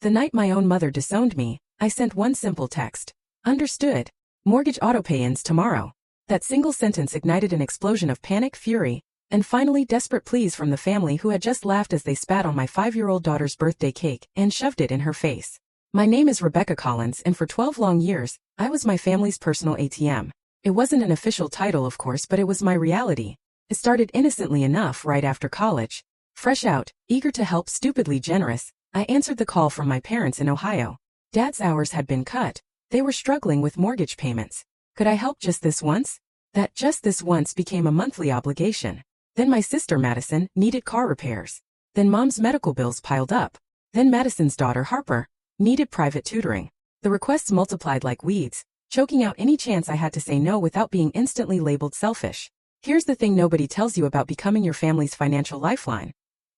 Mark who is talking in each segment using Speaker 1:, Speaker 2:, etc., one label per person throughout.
Speaker 1: The night my own mother disowned me, I sent one simple text. Understood. Mortgage autopay ends tomorrow. That single sentence ignited an explosion of panic, fury, and finally desperate pleas from the family who had just laughed as they spat on my 5-year-old daughter's birthday cake and shoved it in her face. My name is Rebecca Collins, and for 12 long years, I was my family's personal ATM. It wasn't an official title, of course, but it was my reality. It started innocently enough right after college. Fresh out, eager to help, stupidly generous, I answered the call from my parents in Ohio. Dad's hours had been cut. They were struggling with mortgage payments. Could I help just this once? That just this once became a monthly obligation. Then my sister Madison needed car repairs. Then Mom's medical bills piled up. Then Madison's daughter Harper needed private tutoring. The requests multiplied like weeds, choking out any chance I had to say no without being instantly labeled selfish. Here's the thing nobody tells you about becoming your family's financial lifeline.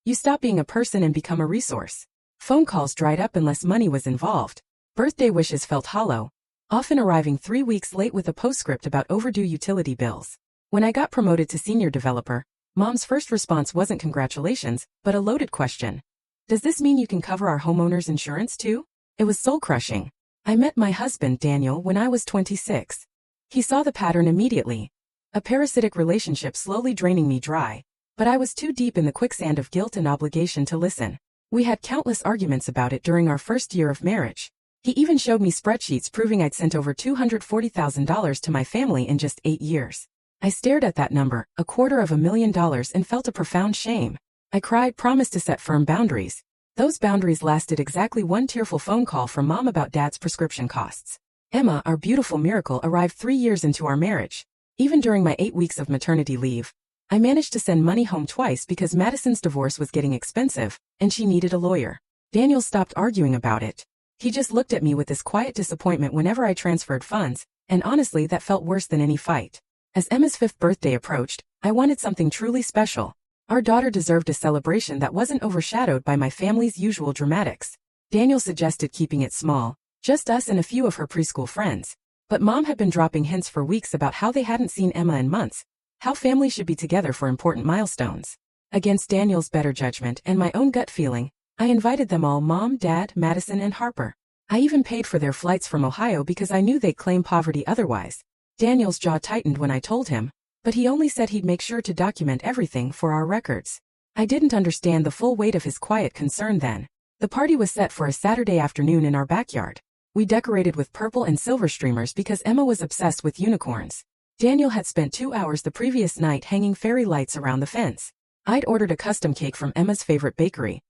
Speaker 1: You stop being a person and become a resource. Phone calls dried up unless money was involved. Birthday wishes felt hollow, often arriving 3 weeks late with a postscript about overdue utility bills. When I got promoted to senior developer, Mom's first response wasn't congratulations, but a loaded question. Does this mean you can cover our homeowner's insurance too? It was soul-crushing. I met my husband, Daniel, when I was 26. He saw the pattern immediately. A parasitic relationship slowly draining me dry, but I was too deep in the quicksand of guilt and obligation to listen. We had countless arguments about it during our first year of marriage. He even showed me spreadsheets proving I'd sent over $240,000 to my family in just 8 years. I stared at that number, $250,000, and felt a profound shame. I cried, promised to set firm boundaries. Those boundaries lasted exactly one tearful phone call from Mom about Dad's prescription costs. Emma, our beautiful miracle, arrived 3 years into our marriage. Even during my 8 weeks of maternity leave, I managed to send money home twice because Madison's divorce was getting expensive, and she needed a lawyer. Daniel stopped arguing about it. He just looked at me with this quiet disappointment whenever I transferred funds, and honestly that felt worse than any fight. As Emma's 5th birthday approached, I wanted something truly special. Our daughter deserved a celebration that wasn't overshadowed by my family's usual dramatics. Daniel suggested keeping it small, just us and a few of her preschool friends. But Mom had been dropping hints for weeks about how they hadn't seen Emma in months, how families should be together for important milestones. Against Daniel's better judgment and my own gut feeling, I invited them all: Mom, Dad, Madison, and Harper. I even paid for their flights from Ohio because I knew they'd claim poverty otherwise. Daniel's jaw tightened when I told him, but he only said he'd make sure to document everything for our records. I didn't understand the full weight of his quiet concern then. The party was set for a Saturday afternoon in our backyard. We decorated with purple and silver streamers because Emma was obsessed with unicorns. Daniel had spent 2 hours the previous night hanging fairy lights around the fence. I'd ordered a custom cake from Emma's favorite bakery.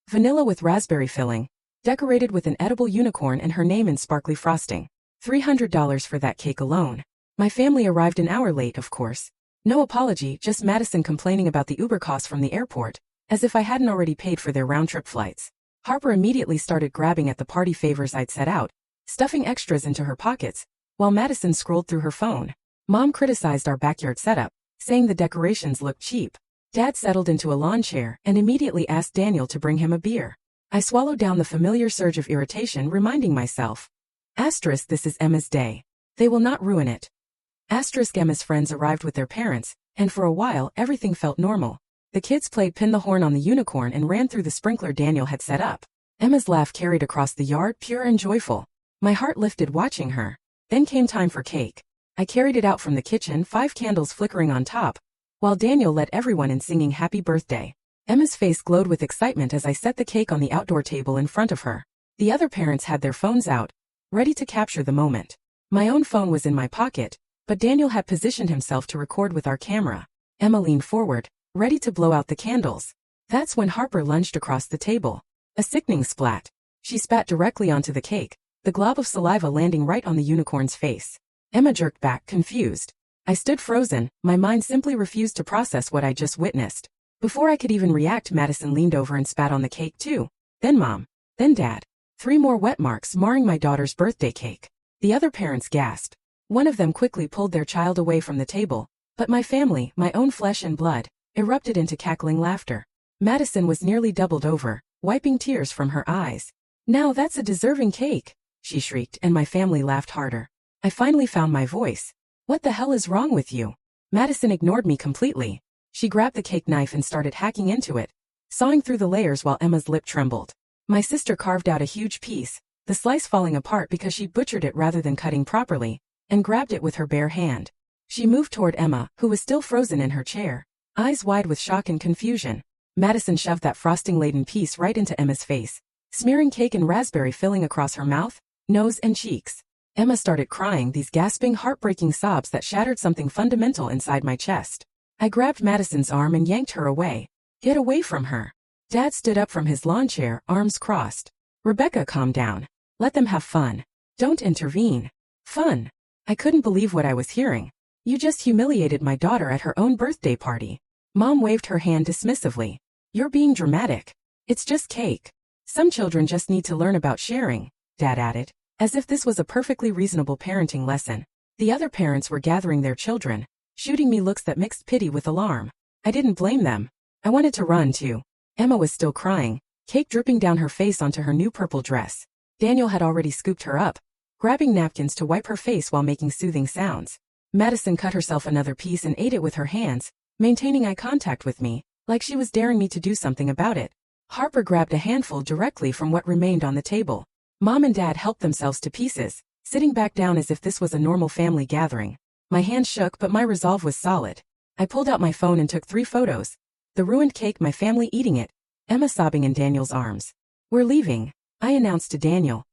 Speaker 1: Vanilla with raspberry filling, decorated with an edible unicorn and her name in sparkly frosting. $300 for that cake alone. My family arrived an hour late, of course. No apology, just Madison complaining about the Uber costs from the airport, as if I hadn't already paid for their round-trip flights. Harper immediately started grabbing at the party favors I'd set out, stuffing extras into her pockets, while Madison scrolled through her phone. Mom criticized our backyard setup, saying the decorations looked cheap. Dad settled into a lawn chair and immediately asked Daniel to bring him a beer. I swallowed down the familiar surge of irritation, reminding myself, *, this is Emma's day. They will not ruin it. *, Emma's friends arrived with their parents, and for a while everything felt normal. The kids played pin the horn on the unicorn and ran through the sprinkler Daniel had set up. Emma's laugh carried across the yard, pure and joyful. My heart lifted watching her. Then came time for cake. I carried it out from the kitchen, 5 candles flickering on top, while Daniel led everyone in singing happy birthday. Emma's face glowed with excitement as I set the cake on the outdoor table in front of her. The other parents had their phones out, ready to capture the moment. My own phone was in my pocket, but Daniel had positioned himself to record with our camera. Emma leaned forward, ready to blow out the candles. That's when Harper lunged across the table. A sickening splat. She spat directly onto the cake, the glob of saliva landing right on the unicorn's face. Emma jerked back, confused. I stood frozen, my mind simply refused to process what I just witnessed. Before I could even react, Madison leaned over and spat on the cake too. Then Mom. Then Dad. 3 more wet marks marring my daughter's birthday cake. The other parents gasped. One of them quickly pulled their child away from the table, but my family, my own flesh and blood, erupted into cackling laughter. Madison was nearly doubled over, wiping tears from her eyes. "Now that's a deserving cake," she shrieked, and my family laughed harder. I finally found my voice. "What the hell is wrong with you?" Madison ignored me completely. She grabbed the cake knife and started hacking into it, sawing through the layers while Emma's lip trembled. My sister carved out a huge piece, the slice falling apart because she'd butchered it rather than cutting properly, and grabbed it with her bare hand. She moved toward Emma, who was still frozen in her chair, eyes wide with shock and confusion. Madison shoved that frosting-laden piece right into Emma's face, smearing cake and raspberry filling across her mouth, nose, and cheeks. Emma started crying, these gasping, heartbreaking sobs that shattered something fundamental inside my chest. I grabbed Madison's arm and yanked her away. Get away from her. Dad stood up from his lawn chair, arms crossed. Rebecca, calm down. Let them have fun. Don't intervene. Fun. I couldn't believe what I was hearing. You just humiliated my daughter at her own birthday party. Mom waved her hand dismissively. You're being dramatic. It's just cake. Some children just need to learn about sharing, Dad added, as if this was a perfectly reasonable parenting lesson. The other parents were gathering their children, shooting me looks that mixed pity with alarm. I didn't blame them. I wanted to run too. Emma was still crying, cake dripping down her face onto her new purple dress. Daniel had already scooped her up, grabbing napkins to wipe her face while making soothing sounds. Madison cut herself another piece and ate it with her hands, maintaining eye contact with me, like she was daring me to do something about it. Harper grabbed a handful directly from what remained on the table. Mom and Dad helped themselves to pieces, sitting back down as if this was a normal family gathering. My hand shook, but my resolve was solid. I pulled out my phone and took 3 photos. The ruined cake, my family eating it, Emma sobbing in Daniel's arms. We're leaving, I announced to Daniel.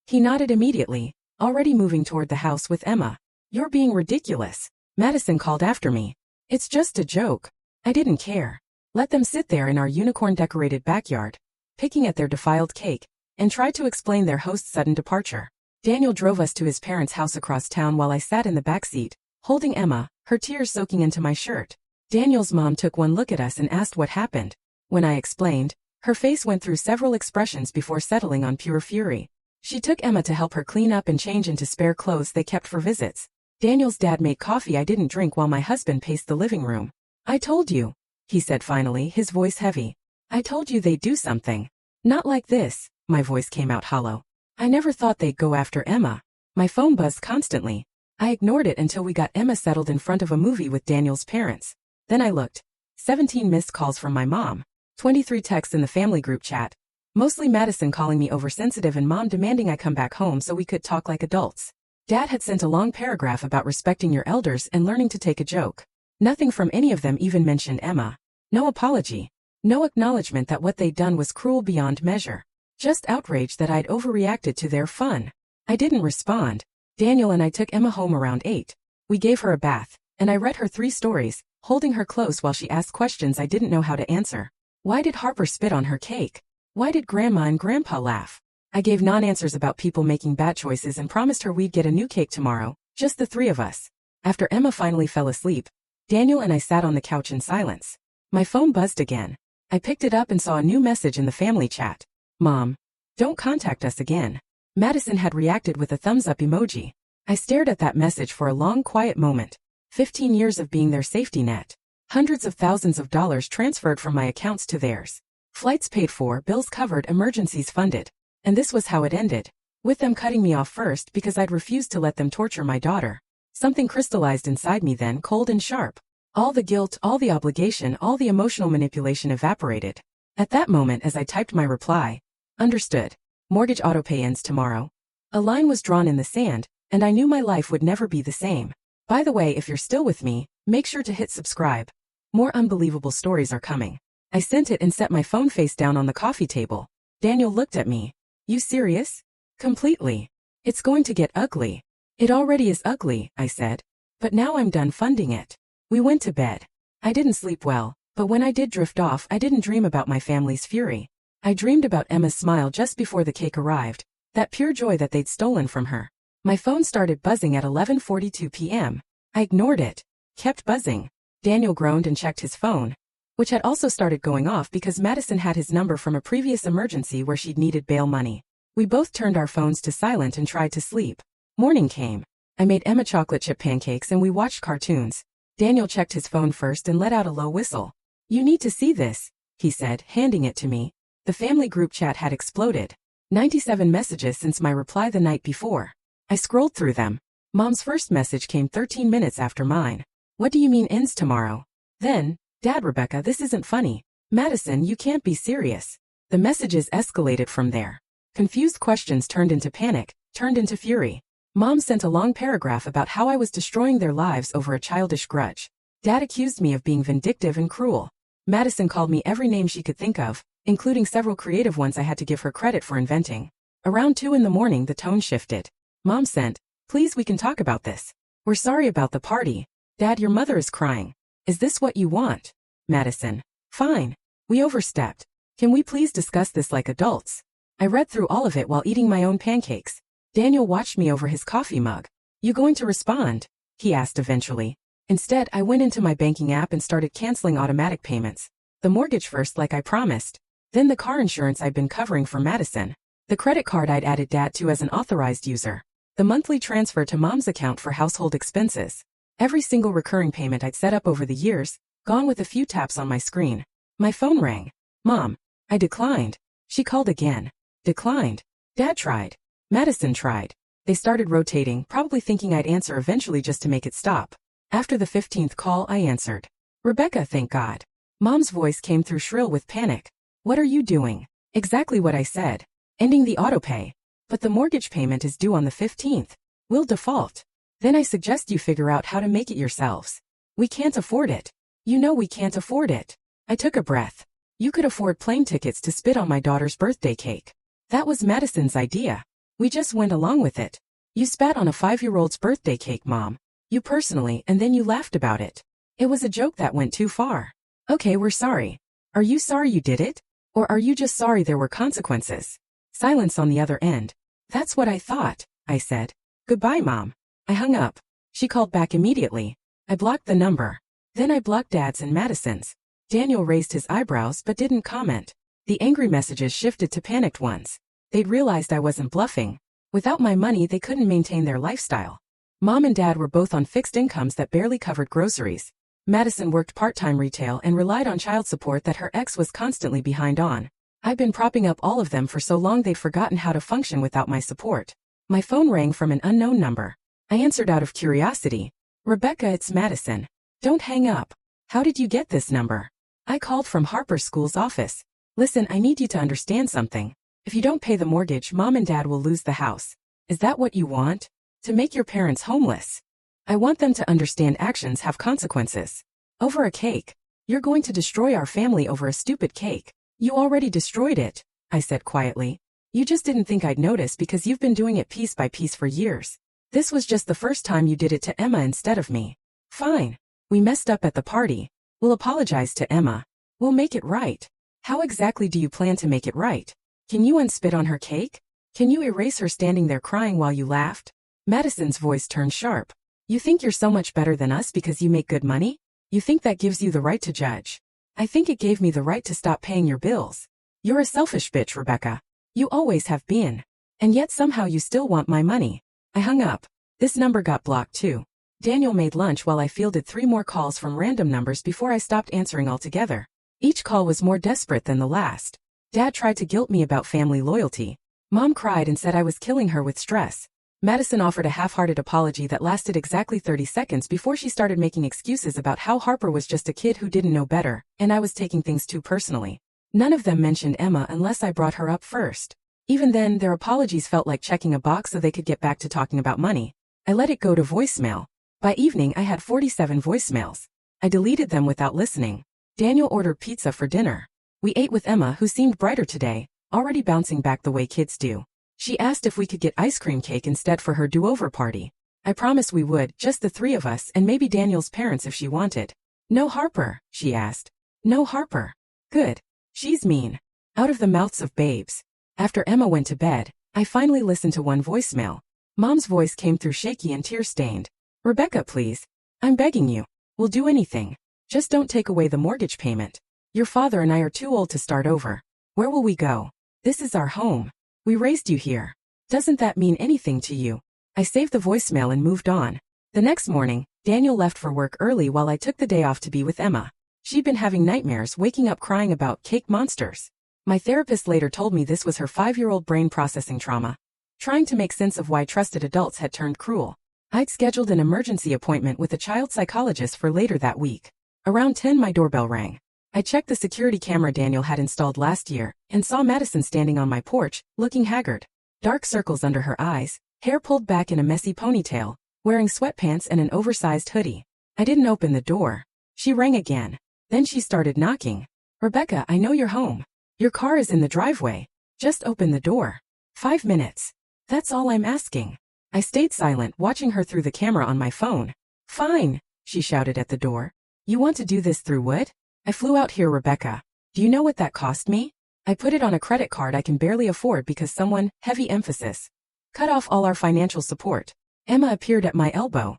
Speaker 1: He nodded immediately, already moving toward the house with Emma. You're being ridiculous, Madison called after me. It's just a joke. I didn't care. Let them sit there in our unicorn-decorated backyard, picking at their defiled cake, and tried to explain their host's sudden departure. Daniel drove us to his parents' house across town while I sat in the back seat, holding Emma, her tears soaking into my shirt. Daniel's mom took one look at us and asked what happened. When I explained, her face went through several expressions before settling on pure fury. She took Emma to help her clean up and change into spare clothes they kept for visits. Daniel's dad made coffee I didn't drink while my husband paced the living room. I told you, he said finally, his voice heavy. I told you they'd do something. Not like this, my voice came out hollow. I never thought they'd go after Emma. My phone buzzed constantly. I ignored it until we got Emma settled in front of a movie with Daniel's parents. Then I looked. 17 missed calls from my mom. 23 texts in the family group chat. Mostly Madison calling me oversensitive and Mom demanding I come back home so we could talk like adults. Dad had sent a long paragraph about respecting your elders and learning to take a joke. Nothing from any of them even mentioned Emma. No apology. No acknowledgement that what they'd done was cruel beyond measure. Just outrage that I'd overreacted to their fun. I didn't respond. Daniel and I took Emma home around 8. We gave her a bath, and I read her 3 stories, holding her close while she asked questions I didn't know how to answer. Why did Harper spit on her cake? Why did Grandma and Grandpa laugh? I gave non-answers about people making bad choices and promised her we'd get a new cake tomorrow, just the 3 of us. After Emma finally fell asleep, Daniel and I sat on the couch in silence. My phone buzzed again. I picked it up and saw a new message in the family chat. Mom, don't contact us again. Madison had reacted with a thumbs-up emoji. I stared at that message for a long, quiet moment. 15 years of being their safety net. Hundreds of thousands of dollars transferred from my accounts to theirs. Flights paid for, bills covered, emergencies funded. And this was how it ended. With them cutting me off first because I'd refused to let them torture my daughter. Something crystallized inside me then, cold and sharp. All the guilt, all the obligation, all the emotional manipulation evaporated. At that moment as I typed my reply, understood. Mortgage autopay ends tomorrow. A line was drawn in the sand, and I knew my life would never be the same. By the way, if you're still with me, make sure to hit subscribe. More unbelievable stories are coming. I sent it and set my phone face down on the coffee table. Daniel looked at me. You serious? Completely. It's going to get ugly. It already is ugly, I said. But now I'm done funding it. We went to bed. I didn't sleep well, but when I did drift off, I didn't dream about my family's fury. I dreamed about Emma's smile just before the cake arrived, that pure joy that they'd stolen from her. My phone started buzzing at 11:42 p.m. I ignored it. Kept buzzing. Daniel groaned and checked his phone, which had also started going off because Madison had his number from a previous emergency where she'd needed bail money. We both turned our phones to silent and tried to sleep. Morning came. I made Emma chocolate chip pancakes and we watched cartoons. Daniel checked his phone first and let out a low whistle. You need to see this, he said, handing it to me. The family group chat had exploded. 97 messages since my reply the night before. I scrolled through them. Mom's first message came 13 minutes after mine. What do you mean ends tomorrow? Then, Dad, Rebecca, this isn't funny. Madison, you can't be serious. The messages escalated from there. Confused questions turned into panic, turned into fury. Mom sent a long paragraph about how I was destroying their lives over a childish grudge. Dad accused me of being vindictive and cruel. Madison called me every name she could think of, including several creative ones I had to give her credit for inventing. Around 2 in the morning the tone shifted. Mom sent, "Please, we can talk about this. We're sorry about the party. Dad, your mother is crying. Is this what you want?" Madison, "Fine. We overstepped. Can we please discuss this like adults?" I read through all of it while eating my own pancakes. Daniel watched me over his coffee mug. "You going to respond?" he asked eventually. Instead, I went into my banking app and started canceling automatic payments. The mortgage first, like I promised. Then the car insurance I'd been covering for Madison. The credit card I'd added Dad to as an authorized user. The monthly transfer to Mom's account for household expenses. Every single recurring payment I'd set up over the years, gone with a few taps on my screen. My phone rang. "Mom." I declined. She called again. Declined. Dad tried. Madison tried. They started rotating, probably thinking I'd answer eventually just to make it stop. After the 15th call, I answered. "Rebecca, thank God." Mom's voice came through shrill with panic. "What are you doing?" Exactly what I said. "Ending the autopay. But the mortgage payment is due on the 15th. We'll default. Then I suggest you figure out how to make it yourselves. We can't afford it. You know we can't afford it." I took a breath. "You could afford plane tickets to spit on my daughter's birthday cake. That was Madison's idea. We just went along with it. You spat on a 5-year-old's birthday cake, Mom. You personally, and then you laughed about it. It was a joke that went too far. Okay, we're sorry. Are you sorry you did it? Or are you just sorry there were consequences?" Silence on the other end. "That's what I thought," I said. "Goodbye, Mom." I hung up. She called back immediately. I blocked the number. Then I blocked Dad's and Madison's. Daniel raised his eyebrows but didn't comment. The angry messages shifted to panicked ones. They'd realized I wasn't bluffing. Without my money, they couldn't maintain their lifestyle. Mom and Dad were both on fixed incomes that barely covered groceries. Madison worked part-time retail and relied on child support that her ex was constantly behind on. I'd been propping up all of them for so long they'd forgotten how to function without my support. My phone rang from an unknown number. I answered out of curiosity. "Rebecca, it's Madison. Don't hang up. How did you get this number?" "I called from Harper's school's office. Listen, I need you to understand something. If you don't pay the mortgage, Mom and Dad will lose the house. Is that what you want? To make your parents homeless? I want them to understand actions have consequences. Over a cake. You're going to destroy our family over a stupid cake. You already destroyed it," I said quietly. "You just didn't think I'd notice because you've been doing it piece by piece for years. This was just the first time you did it to Emma instead of me. Fine. We messed up at the party. We'll apologize to Emma. We'll make it right. How exactly do you plan to make it right? Can you unspit on her cake? Can you erase her standing there crying while you laughed?" Madison's voice turned sharp. "You think you're so much better than us because you make good money? You think that gives you the right to judge? I think it gave me the right to stop paying your bills. You're a selfish bitch, Rebecca. You always have been. And yet somehow you still want my money." I hung up. This number got blocked too. Daniel made lunch while I fielded 3 more calls from random numbers before I stopped answering altogether. Each call was more desperate than the last. Dad tried to guilt me about family loyalty. Mom cried and said I was killing her with stress. Madison offered a half-hearted apology that lasted exactly 30 seconds before she started making excuses about how Harper was just a kid who didn't know better, and I was taking things too personally. None of them mentioned Emma unless I brought her up first. Even then, their apologies felt like checking a box so they could get back to talking about money. I let it go to voicemail. By evening, I had 47 voicemails. I deleted them without listening. Daniel ordered pizza for dinner. We ate with Emma, who seemed brighter today, already bouncing back the way kids do. She asked if we could get ice cream cake instead for her do-over party. I promised we would, just the 3 of us and maybe Daniel's parents if she wanted. "No Harper?" she asked. "No Harper." "Good. She's mean." Out of the mouths of babes. After Emma went to bed, I finally listened to one voicemail. Mom's voice came through shaky and tear-stained. "Rebecca, please. I'm begging you. We'll do anything. Just don't take away the mortgage payment. Your father and I are too old to start over. Where will we go? This is our home. We raised you here. Doesn't that mean anything to you?" I saved the voicemail and moved on. The next morning, Daniel left for work early while I took the day off to be with Emma. She'd been having nightmares, waking up crying about cake monsters. My therapist later told me this was her 5-year-old brain processing trauma, trying to make sense of why trusted adults had turned cruel. I'd scheduled an emergency appointment with a child psychologist for later that week. Around 10, my doorbell rang. I checked the security camera Daniel had installed last year and saw Madison standing on my porch, looking haggard. Dark circles under her eyes, hair pulled back in a messy ponytail, wearing sweatpants and an oversized hoodie. I didn't open the door. She rang again. Then she started knocking. Rebecca, I know you're home. Your car is in the driveway. Just open the door. 5 minutes. That's all I'm asking. I stayed silent, watching her through the camera on my phone. Fine, she shouted at the door. You want to do this through what? I flew out here, Rebecca. Do you know what that cost me? I put it on a credit card I can barely afford because someone, heavy emphasis, cut off all our financial support. Emma appeared at my elbow.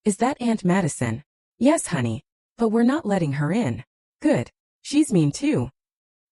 Speaker 1: Is that Aunt Madison? Yes, honey. But we're not letting her in. Good. She's mean too.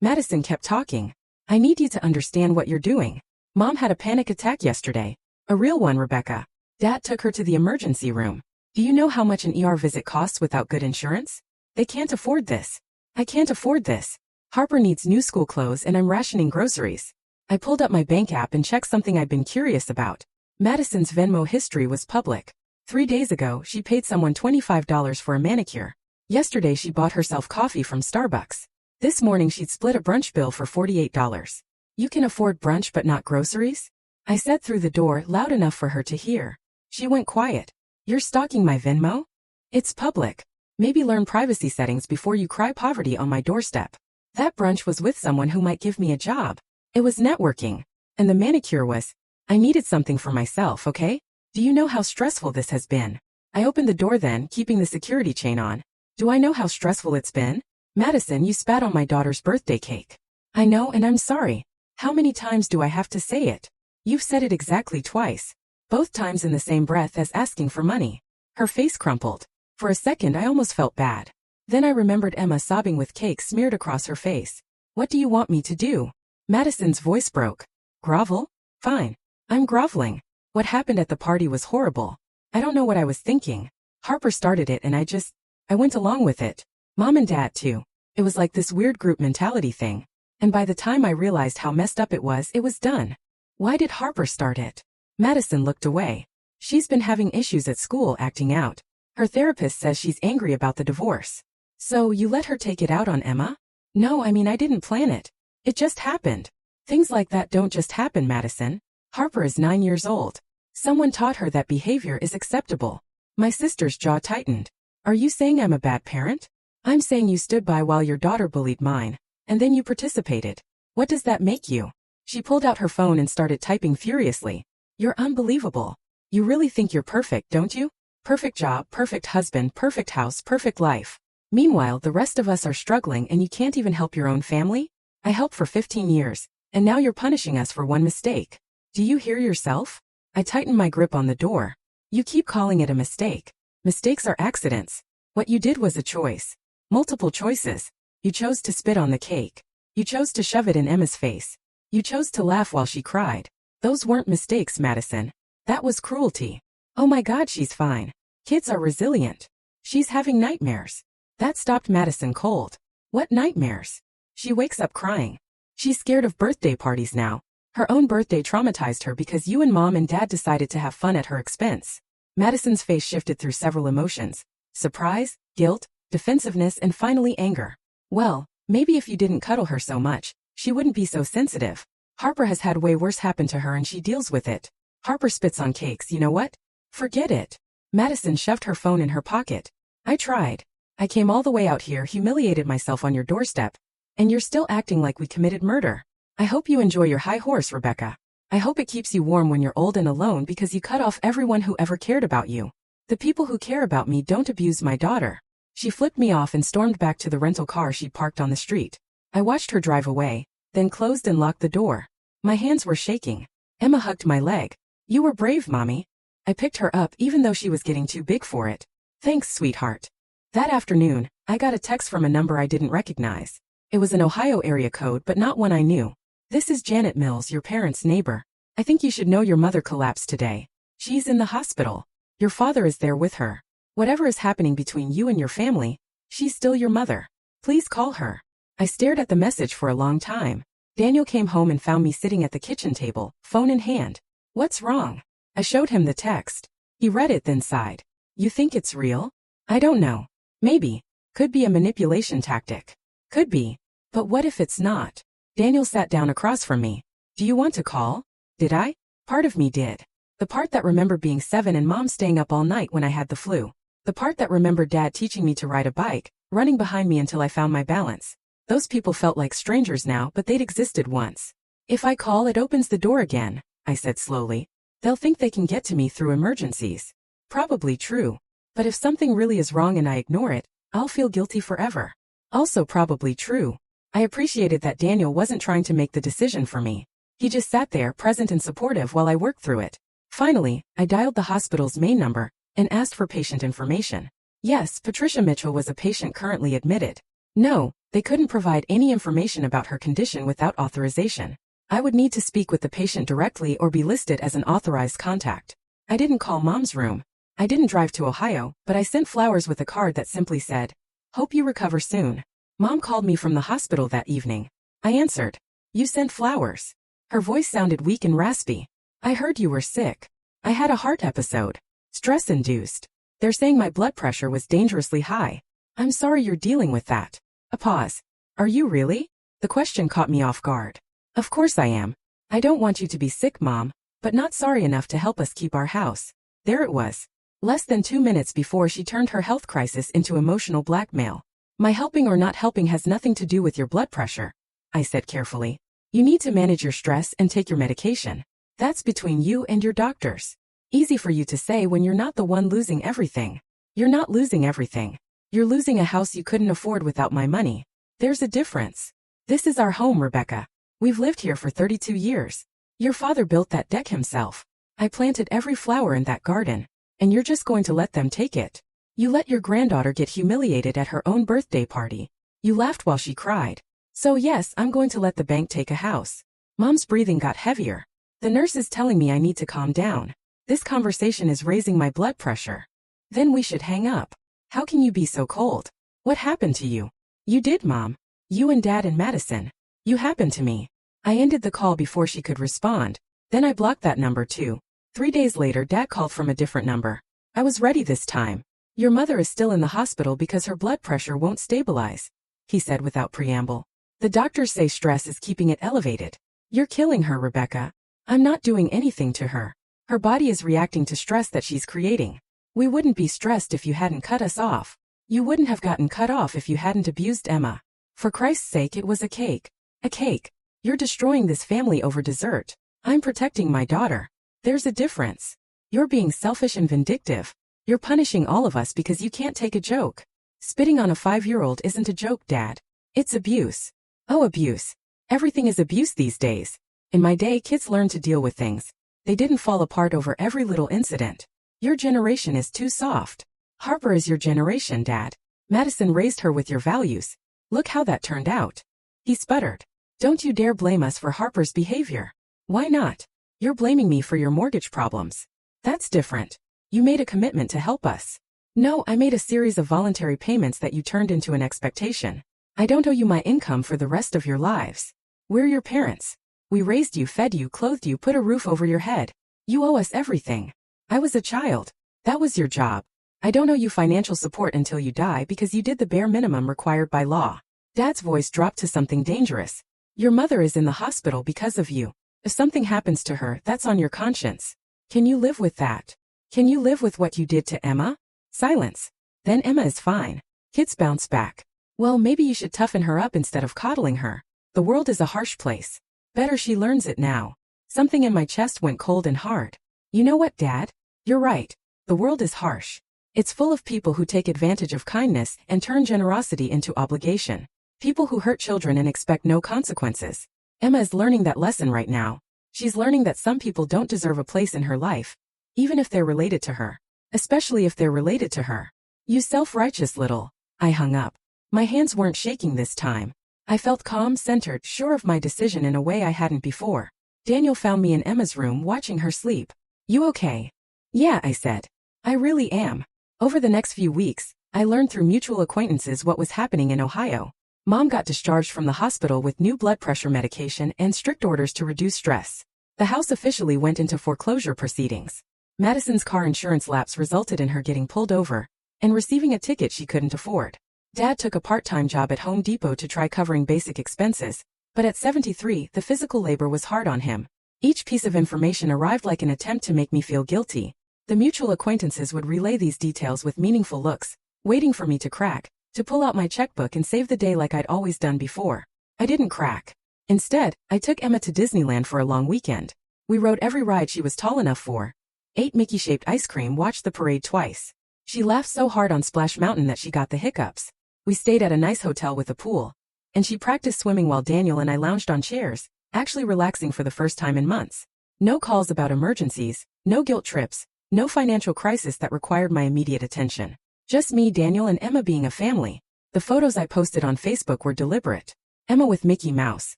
Speaker 1: Madison kept talking. I need you to understand what you're doing. Mom had a panic attack yesterday. A real one, Rebecca. Dad took her to the emergency room. Do you know how much an ER visit costs without good insurance? They can't afford this. I can't afford this. Harper needs new school clothes and I'm rationing groceries. I pulled up my bank app and checked something I'd been curious about. Madison's Venmo history was public. 3 days ago, she paid someone $25 for a manicure. Yesterday she bought herself coffee from Starbucks. This morning she'd split a brunch bill for $48. You can afford brunch but not groceries? I said through the door, loud enough for her to hear. She went quiet. You're stalking my Venmo? It's public. Maybe learn privacy settings before you cry poverty on my doorstep. That brunch was with someone who might give me a job. It was networking. And the manicure was, I needed something for myself, okay? Do you know how stressful this has been? I opened the door then, keeping the security chain on. Do I know how stressful it's been? Madison, you spat on my daughter's birthday cake. I know and I'm sorry. How many times do I have to say it? You've said it exactly twice. Both times in the same breath as asking for money. Her face crumpled. For a second I almost felt bad. Then I remembered Emma sobbing with cake smeared across her face. What do you want me to do? Madison's voice broke. Grovel? Fine. I'm groveling. What happened at the party was horrible. I don't know what I was thinking. Harper started it and I went along with it. Mom and Dad too. It was like this weird group mentality thing. And by the time I realized how messed up it was done. Why did Harper start it? Madison looked away. She's been having issues at school acting out. Her therapist says she's angry about the divorce. So you let her take it out on Emma? No, I mean I didn't plan it. It just happened. Things like that don't just happen, Madison. Harper is 9 years old. Someone taught her that behavior is acceptable. My sister's jaw tightened. Are you saying I'm a bad parent? I'm saying you stood by while your daughter bullied mine, and then you participated. What does that make you? She pulled out her phone and started typing furiously. You're unbelievable. You really think you're perfect, don't you? Perfect job, perfect husband, perfect house, perfect life. Meanwhile, the rest of us are struggling and you can't even help your own family? I helped for 15 years, and now you're punishing us for one mistake. Do you hear yourself? I tightened my grip on the door. You keep calling it a mistake. Mistakes are accidents. What you did was a choice. Multiple choices. You chose to spit on the cake. You chose to shove it in Emma's face. You chose to laugh while she cried. Those weren't mistakes, Madison. That was cruelty. Oh my God, she's fine. Kids are resilient. She's having nightmares. That stopped Madison cold. What nightmares? She wakes up crying. She's scared of birthday parties now. Her own birthday traumatized her because you and Mom and Dad decided to have fun at her expense. Madison's face shifted through several emotions. Surprise, guilt, defensiveness, and finally anger. Well, maybe if you didn't cuddle her so much, she wouldn't be so sensitive. Harper has had way worse happen to her and she deals with it. Harper spits on cakes, you know what? Forget it. Madison shoved her phone in her pocket. I tried. I came all the way out here, humiliated myself on your doorstep. And you're still acting like we committed murder. I hope you enjoy your high horse, Rebecca. I hope it keeps you warm when you're old and alone because you cut off everyone who ever cared about you. The people who care about me don't abuse my daughter. She flipped me off and stormed back to the rental car she'd parked on the street. I watched her drive away, then closed and locked the door. My hands were shaking. Emma hugged my leg. You were brave, Mommy. I picked her up even though she was getting too big for it. Thanks, sweetheart. That afternoon, I got a text from a number I didn't recognize. It was an Ohio area code but not one I knew. This is Janet Mills, your parents' neighbor. I think you should know your mother collapsed today. She's in the hospital. Your father is there with her. Whatever is happening between you and your family, she's still your mother. Please call her. I stared at the message for a long time. Daniel came home and found me sitting at the kitchen table, phone in hand. What's wrong? I showed him the text. He read it then sighed. You think it's real? I don't know. Maybe. Could be a manipulation tactic. Could be. But what if it's not? Daniel sat down across from me. Do you want to call? Did I? Part of me did. The part that remembered being 7 and Mom staying up all night when I had the flu. The part that remembered Dad teaching me to ride a bike, running behind me until I found my balance. Those people felt like strangers now, but they'd existed once. If I call, it opens the door again, I said slowly. They'll think they can get to me through emergencies. Probably true. But if something really is wrong and I ignore it, I'll feel guilty forever. Also probably true. I appreciated that Daniel wasn't trying to make the decision for me. He just sat there, present and supportive while I worked through it. Finally, I dialed the hospital's main number and asked for patient information. Yes, Patricia Mitchell was a patient currently admitted. No, they couldn't provide any information about her condition without authorization. I would need to speak with the patient directly or be listed as an authorized contact. I didn't call Mom's room. I didn't drive to Ohio, but I sent flowers with a card that simply said, "Hope you recover soon." Mom called me from the hospital that evening. I answered. "You sent flowers?" Her voice sounded weak and raspy. "I heard you were sick. I had a heart episode. Stress-induced. They're saying my blood pressure was dangerously high. I'm sorry you're dealing with that." A pause. "Are you really?" The question caught me off guard. "Of course I am. I don't want you to be sick, Mom, but not sorry enough to help us keep our house." There it was. Less than 2 minutes before she turned her health crisis into emotional blackmail. "My helping or not helping has nothing to do with your blood pressure," I said carefully. "You need to manage your stress and take your medication. That's between you and your doctors. Easy for you to say when you're not the one losing everything. You're not losing everything. You're losing a house you couldn't afford without my money. There's a difference. This is our home, Rebecca. We've lived here for 32 years. Your father built that deck himself. I planted every flower in that garden, and you're just going to let them take it. You let your granddaughter get humiliated at her own birthday party. You laughed while she cried. So yes, I'm going to let the bank take a house." Mom's breathing got heavier. "The nurse is telling me I need to calm down. This conversation is raising my blood pressure." "Then we should hang up. How can you be so cold? What happened to you?" "You did, Mom. You and Dad and Madison. You happened to me." I ended the call before she could respond. Then I blocked that number too. 3 days later, Dad called from a different number. I was ready this time. "Your mother is still in the hospital because her blood pressure won't stabilize," he said without preamble. "The doctors say stress is keeping it elevated. You're killing her, Rebecca." "I'm not doing anything to her. Her body is reacting to stress that she's creating. We wouldn't be stressed if you hadn't cut us off. You wouldn't have gotten cut off if you hadn't abused Emma. For Christ's sake, it was a cake. A cake. You're destroying this family over dessert. I'm protecting my daughter. There's a difference. You're being selfish and vindictive. You're punishing all of us because you can't take a joke. Spitting on a 5-year-old isn't a joke, Dad. It's abuse." "Oh, abuse. Everything is abuse these days. In my day, kids learned to deal with things. They didn't fall apart over every little incident. Your generation is too soft. Harper is your generation, Dad. Madison raised her with your values. Look how that turned out." He sputtered. "Don't you dare blame us for Harper's behavior." "Why not? You're blaming me for your mortgage problems. That's different. You made a commitment to help us." "No, I made a series of voluntary payments that you turned into an expectation. I don't owe you my income for the rest of your lives. We're your parents. We raised you, fed you, clothed you, put a roof over your head. You owe us everything. I was a child. That was your job. I don't owe you financial support until you die because you did the bare minimum required by law." Dad's voice dropped to something dangerous. "Your mother is in the hospital because of you. If something happens to her, that's on your conscience. Can you live with that? Can you live with what you did to Emma?" Silence. "Then Emma is fine. Kids bounce back." "Well, maybe you should toughen her up instead of coddling her. The world is a harsh place. Better she learns it now." Something in my chest went cold and hard. "You know what, Dad? You're right. The world is harsh. It's full of people who take advantage of kindness and turn generosity into obligation. People who hurt children and expect no consequences. Emma is learning that lesson right now. She's learning that some people don't deserve a place in her life, even if they're related to her. Especially if they're related to her." "You self-righteous little..." I hung up. My hands weren't shaking this time. I felt calm, centered, sure of my decision in a way I hadn't before. Daniel found me in Emma's room watching her sleep. "You okay?" "Yeah," I said. "I really am." Over the next few weeks, I learned through mutual acquaintances what was happening in Ohio. Mom got discharged from the hospital with new blood pressure medication and strict orders to reduce stress. The house officially went into foreclosure proceedings. Madison's car insurance lapse resulted in her getting pulled over and receiving a ticket she couldn't afford. Dad took a part-time job at Home Depot to try covering basic expenses, but at 73, the physical labor was hard on him. Each piece of information arrived like an attempt to make me feel guilty. The mutual acquaintances would relay these details with meaningful looks, waiting for me to crack, to pull out my checkbook and save the day like I'd always done before. I didn't crack. Instead, I took Emma to Disneyland for a long weekend. We rode every ride she was tall enough for, ate Mickey-shaped ice cream, watched the parade twice. She laughed so hard on Splash Mountain that she got the hiccups. We stayed at a nice hotel with a pool, and she practiced swimming while Daniel and I lounged on chairs, actually relaxing for the first time in months. No calls about emergencies, no guilt trips, no financial crisis that required my immediate attention. Just me, Daniel, and Emma being a family. The photos I posted on Facebook were deliberate. Emma with Mickey Mouse.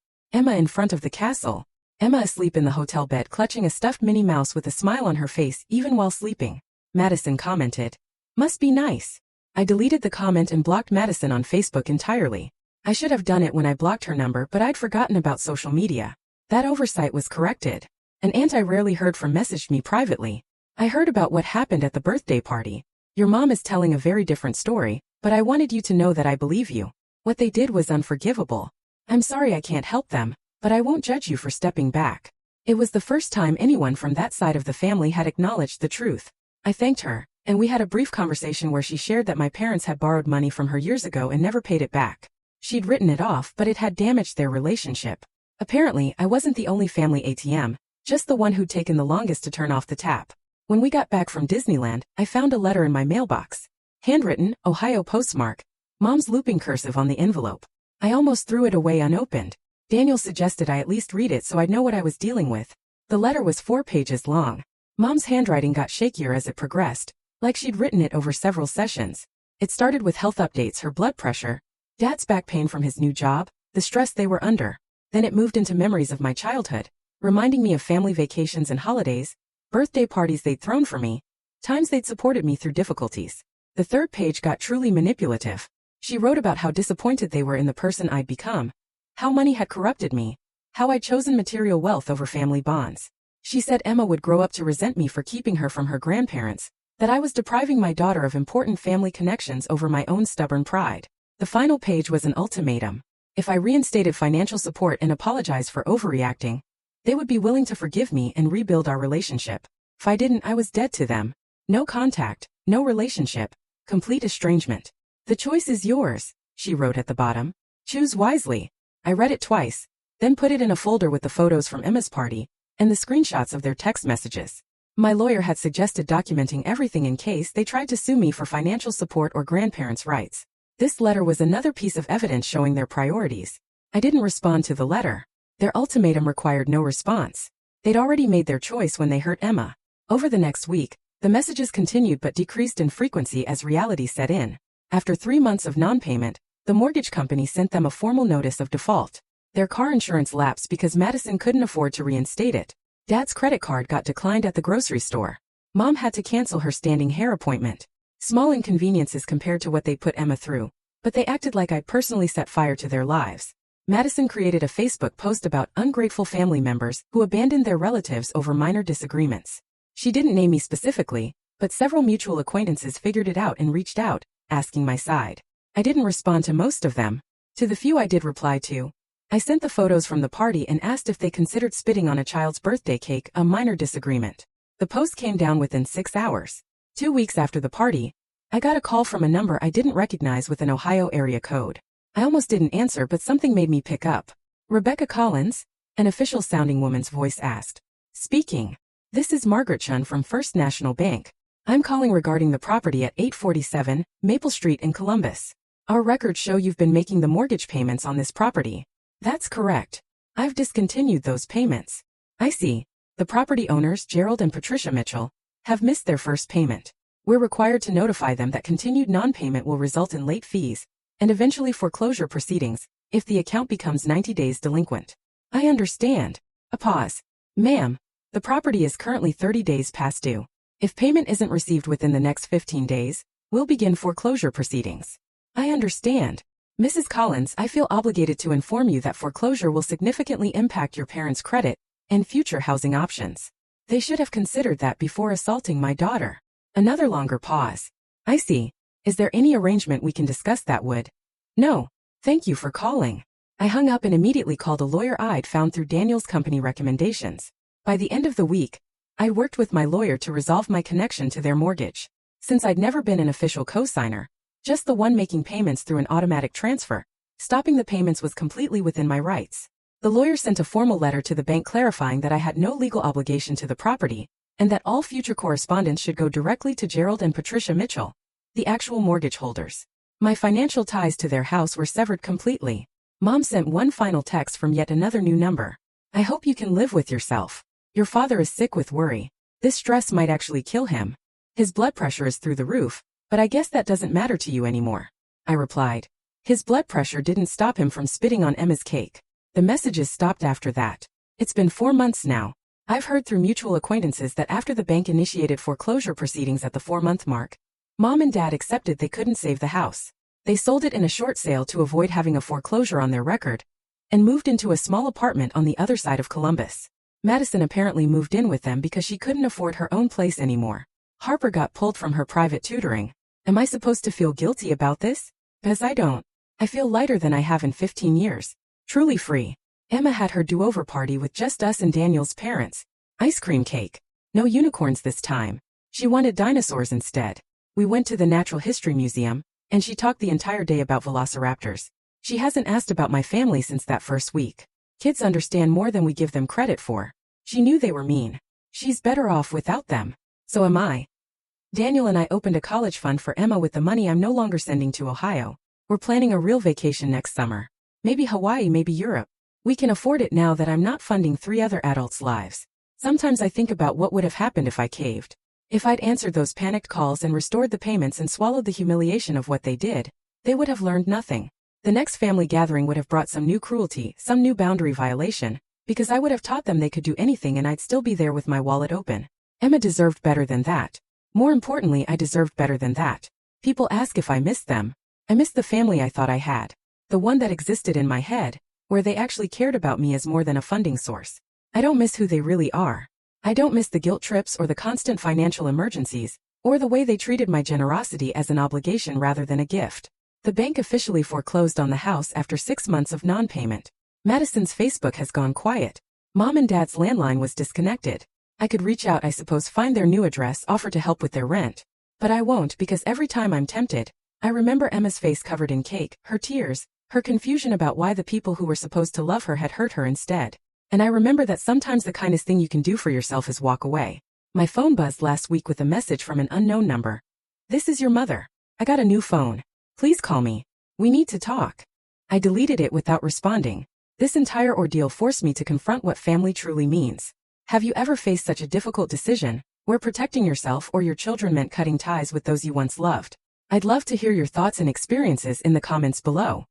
Speaker 1: Emma in front of the castle. Emma asleep in the hotel bed clutching a stuffed Minnie Mouse with a smile on her face even while sleeping. Madison commented, "Must be nice." I deleted the comment and blocked Madison on Facebook entirely. I should have done it when I blocked her number, but I'd forgotten about social media. That oversight was corrected. An aunt I rarely heard from messaged me privately. "I heard about what happened at the birthday party. Your mom is telling a very different story, but I wanted you to know that I believe you. What they did was unforgivable. I'm sorry I can't help them, but I won't judge you for stepping back." It was the first time anyone from that side of the family had acknowledged the truth. I thanked her, and we had a brief conversation where she shared that my parents had borrowed money from her years ago and never paid it back. She'd written it off, but it had damaged their relationship. Apparently, I wasn't the only family ATM, just the one who'd taken the longest to turn off the tap. When we got back from Disneyland, I found a letter in my mailbox. Handwritten, Ohio postmark, Mom's looping cursive on the envelope. I almost threw it away unopened. Daniel suggested I at least read it so I'd know what I was dealing with. The letter was 4 pages long. Mom's handwriting got shakier as it progressed, like she'd written it over several sessions. It started with health updates, her blood pressure, Dad's back pain from his new job, the stress they were under. Then it moved into memories of my childhood, reminding me of family vacations and holidays, birthday parties they'd thrown for me, times they'd supported me through difficulties. The 3rd page got truly manipulative. She wrote about how disappointed they were in the person I'd become, how money had corrupted me, how I'd chosen material wealth over family bonds. She said Emma would grow up to resent me for keeping her from her grandparents, that I was depriving my daughter of important family connections over my own stubborn pride. The final page was an ultimatum. If I reinstated financial support and apologized for overreacting, they would be willing to forgive me and rebuild our relationship. If I didn't, I was dead to them. No contact, no relationship, complete estrangement. "The choice is yours," she wrote at the bottom. "Choose wisely." I read it twice, then put it in a folder with the photos from Emma's party and the screenshots of their text messages. My lawyer had suggested documenting everything in case they tried to sue me for financial support or grandparents' rights. This letter was another piece of evidence showing their priorities. I didn't respond to the letter. Their ultimatum required no response. They'd already made their choice when they hurt Emma. Over the next week, the messages continued but decreased in frequency as reality set in. After 3 months of non-payment, the mortgage company sent them a formal notice of default. Their car insurance lapsed because Madison couldn't afford to reinstate it. Dad's credit card got declined at the grocery store. Mom had to cancel her standing hair appointment. Small inconveniences compared to what they put Emma through, but they acted like I'd personally set fire to their lives. Madison created a Facebook post about ungrateful family members who abandoned their relatives over minor disagreements. She didn't name me specifically, but several mutual acquaintances figured it out and reached out, asking my side. I didn't respond to most of them. To the few I did reply to, I sent the photos from the party and asked if they considered spitting on a child's birthday cake a minor disagreement. The post came down within 6 hours. 2 weeks after the party, I got a call from a number I didn't recognize with an Ohio area code. I almost didn't answer, but something made me pick up. "Rebecca Collins?" An official-sounding woman's voice asked. "Speaking. This is Margaret Chun from First National Bank. I'm calling regarding the property at 847 Maple Street in Columbus. Our records show you've been making the mortgage payments on this property." "That's correct. I've discontinued those payments." "I see. The property owners, Gerald and Patricia Mitchell, have missed their first payment. We're required to notify them that continued non-payment will result in late fees and eventually foreclosure proceedings if the account becomes 90 days delinquent." "I understand." A pause. "Ma'am, the property is currently 30 days past due. If payment isn't received within the next 15 days, we'll begin foreclosure proceedings." "I understand. Mrs. Collins, I feel obligated to inform you that foreclosure will significantly impact your parents' credit and future housing options. They should have considered that before assaulting my daughter." Another longer pause. "I see. Is there any arrangement we can discuss that would? No, thank you for calling. I hung up and immediately called a lawyer I'd found through Daniel's company recommendations. By the end of the week, I'd worked with my lawyer to resolve my connection to their mortgage. Since I'd never been an official cosigner, just the one making payments through an automatic transfer, stopping the payments was completely within my rights. The lawyer sent a formal letter to the bank clarifying that I had no legal obligation to the property, and that all future correspondence should go directly to Gerald and Patricia Mitchell, the actual mortgage holders. My financial ties to their house were severed completely. Mom sent one final text from yet another new number. I hope you can live with yourself. Your father is sick with worry. This stress might actually kill him. His blood pressure is through the roof, but I guess that doesn't matter to you anymore. I replied. His blood pressure didn't stop him from spitting on Emma's cake. The messages stopped after that. It's been 4 months now. I've heard through mutual acquaintances that after the bank initiated foreclosure proceedings at the 4-month mark, Mom and Dad accepted they couldn't save the house. They sold it in a short sale to avoid having a foreclosure on their record, and moved into a small apartment on the other side of Columbus. Madison apparently moved in with them because she couldn't afford her own place anymore. Harper got pulled from her private tutoring. Am I supposed to feel guilty about this? Because I don't. I feel lighter than I have in 15 years. Truly free. Emma had her do-over party with just us and Daniel's parents. Ice cream cake. No unicorns this time. She wanted dinosaurs instead. We went to the Natural History Museum, and she talked the entire day about velociraptors. She hasn't asked about my family since that first week. Kids understand more than we give them credit for. She knew they were mean. She's better off without them. So am I. Daniel and I opened a college fund for Emma with the money I'm no longer sending to Ohio. We're planning a real vacation next summer. Maybe Hawaii, maybe Europe. We can afford it now that I'm not funding 3 other adults' lives. Sometimes I think about what would have happened if I caved. If I'd answered those panicked calls and restored the payments and swallowed the humiliation of what they did, they would have learned nothing. The next family gathering would have brought some new cruelty, some new boundary violation, because I would have taught them they could do anything and I'd still be there with my wallet open. Emma deserved better than that. More importantly, I deserved better than that. People ask if I missed them. I missed the family I thought I had. The one that existed in my head, where they actually cared about me as more than a funding source. I don't miss who they really are. I don't miss the guilt trips or the constant financial emergencies, or the way they treated my generosity as an obligation rather than a gift. The bank officially foreclosed on the house after 6 months of non-payment. Madison's Facebook has gone quiet. Mom and Dad's landline was disconnected. I could reach out, I suppose, find their new address, offer to help with their rent. But I won't because every time I'm tempted, I remember Emma's face covered in cake, her tears, her confusion about why the people who were supposed to love her had hurt her instead. And I remember that sometimes the kindest thing you can do for yourself is walk away. My phone buzzed last week with a message from an unknown number. This is your mother. I got a new phone. Please call me. We need to talk. I deleted it without responding. This entire ordeal forced me to confront what family truly means. Have you ever faced such a difficult decision, where protecting yourself or your children meant cutting ties with those you once loved? I'd love to hear your thoughts and experiences in the comments below.